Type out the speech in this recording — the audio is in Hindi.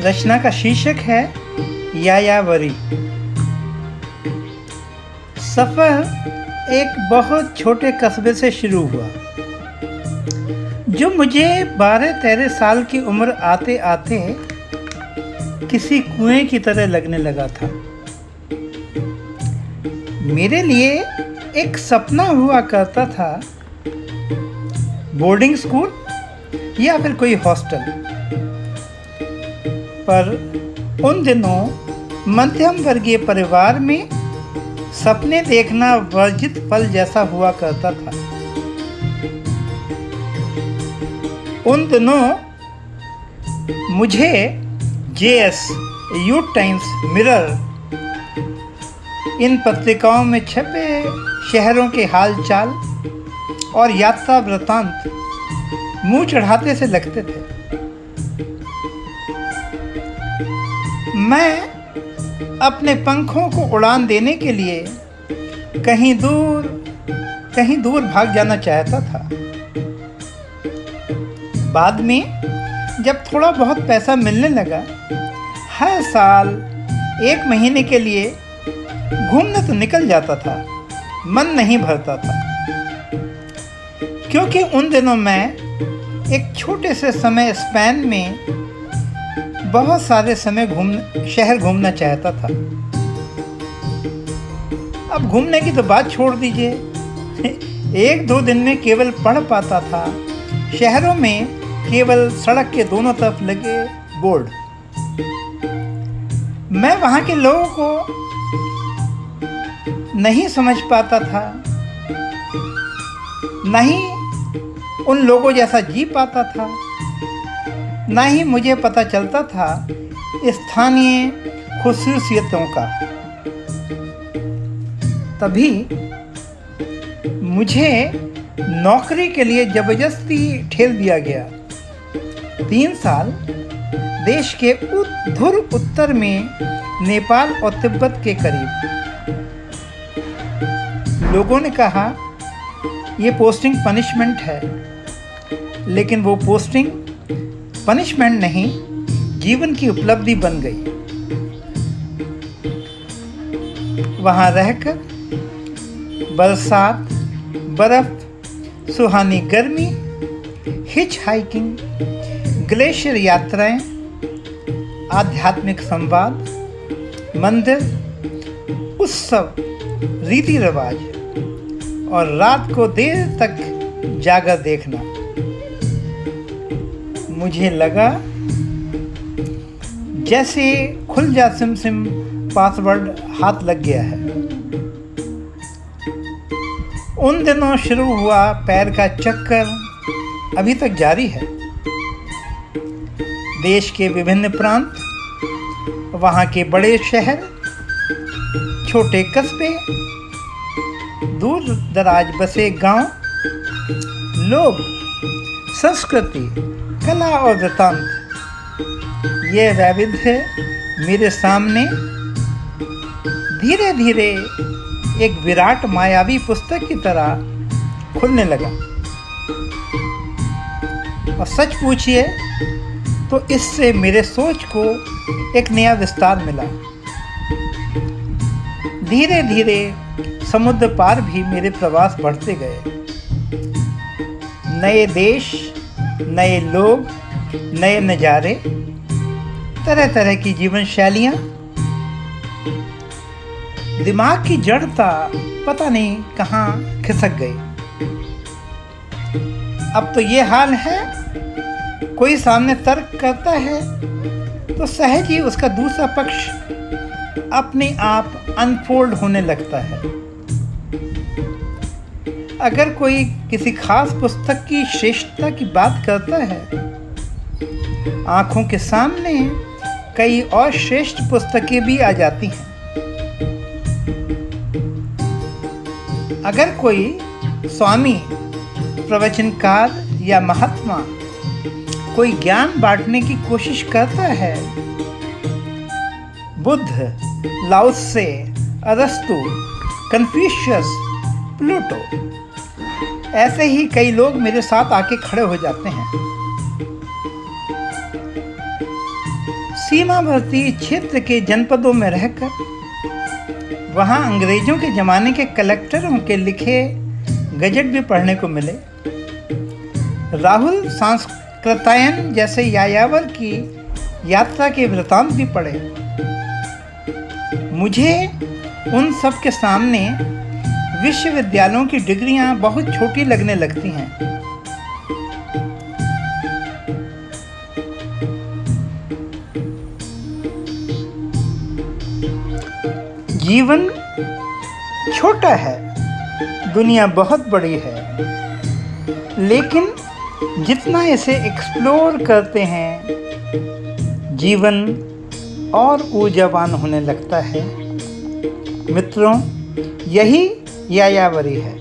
रचना का शीर्षक है यायावरी। सफ़र एक बहुत छोटे कस्बे से शुरू हुआ जो मुझे 12-13 साल की उम्र आते आते किसी कुएं की तरह लगने लगा था। मेरे लिए एक सपना हुआ करता था, बोर्डिंग स्कूल या फिर कोई हॉस्टल। पर उन दिनों मध्यम वर्गीय परिवार में सपने देखना वर्जित फल जैसा हुआ करता था। उन दिनों मुझे जेएस, यूथ टाइम्स, मिरर इन पत्रिकाओं में छपे शहरों के हालचाल और यात्रा वृतांत मुंह चढ़ाते से लगते थे। मैं अपने पंखों को उड़ान देने के लिए कहीं दूर भाग जाना चाहता था। बाद में जब थोड़ा बहुत पैसा मिलने लगा, हर साल 1 महीने के लिए घूमने तो निकल जाता था, मन नहीं भरता था। क्योंकि उन दिनों मैं एक छोटे से समय स्पैन में बहुत सारे शहर घूमना चाहता था। अब घूमने की तो बात छोड़ दीजिए, 1-2 दिन में केवल पढ़ पाता था शहरों में केवल सड़क के दोनों तरफ लगे बोर्ड। मैं वहाँ के लोगों को नहीं समझ पाता था, न ही उन लोगों जैसा जी पाता था, न ही मुझे पता चलता था स्थानीय खुसूसियतों का। तभी मुझे नौकरी के लिए जबरदस्ती ठेल दिया गया। 3 साल देश के धुर उत्तर में नेपाल और तिब्बत के करीब। लोगों ने कहा ये पोस्टिंग पनिशमेंट है, लेकिन वो पोस्टिंग पनिशमेंट नहीं, जीवन की उपलब्धि बन गई। वहाँ रहकर बरसात, बर्फ, सुहानी गर्मी, हिच हाइकिंग, ग्लेशियर यात्राएं, आध्यात्मिक संवाद, मंदिर, उत्सव, रीति रिवाज और रात को देर तक जाकर देखना। मुझे लगा जैसे खुल जा सिम पासवर्ड हाथ लग गया है। उन दिनों शुरू हुआ पैर का चक्कर अभी तक जारी है। देश के विभिन्न प्रांत, वहाँ के बड़े शहर, छोटे कस्बे, दूर दराज बसे गांव, लोग, संस्कृति, कला और वृतांत, ये वैविध्य मेरे सामने धीरे धीरे एक विराट मायावी पुस्तक की तरह खुलने लगा। और सच पूछिए तो इससे मेरे सोच को एक नया विस्तार मिला। धीरे धीरे समुद्र पार भी मेरे प्रवास बढ़ते गए। नए देश, नए लोग, नए नज़ारे, तरह तरह की जीवन शैलियाँ। दिमाग की जड़ता पता नहीं कहाँ खिसक गई। अब तो ये हाल है, कोई सामने तर्क करता है तो सहज ही उसका दूसरा पक्ष अपने आप अनफोल्ड होने लगता है। अगर कोई किसी खास पुस्तक की श्रेष्ठता की बात करता है, आंखों के सामने कई और श्रेष्ठ पुस्तकें भी आ जाती हैं। अगर कोई स्वामी, प्रवचनकार या महात्मा कोई ज्ञान बांटने की कोशिश करता है, बुद्ध, लाओत्से, अरस्तु, कन्फ्यूशियस, प्लूटो, ऐसे ही कई लोग मेरे साथ आके खड़े हो जाते हैं। सीमावर्ती क्षेत्र के जनपदों में रहकर वहाँ अंग्रेजों के ज़माने के कलेक्टरों के लिखे गजट भी पढ़ने को मिले। राहुल सांस्कृतायन जैसे यायावर की यात्रा के वृतांत भी पढ़े। मुझे उन सब के सामने विश्वविद्यालयों की डिग्रियां बहुत छोटी लगने लगती हैं। जीवन छोटा है, दुनिया बहुत बड़ी है, लेकिन जितना इसे एक्सप्लोर करते हैं जीवन और ऊर्जावान होने लगता है। मित्रों, यही यायावरी है।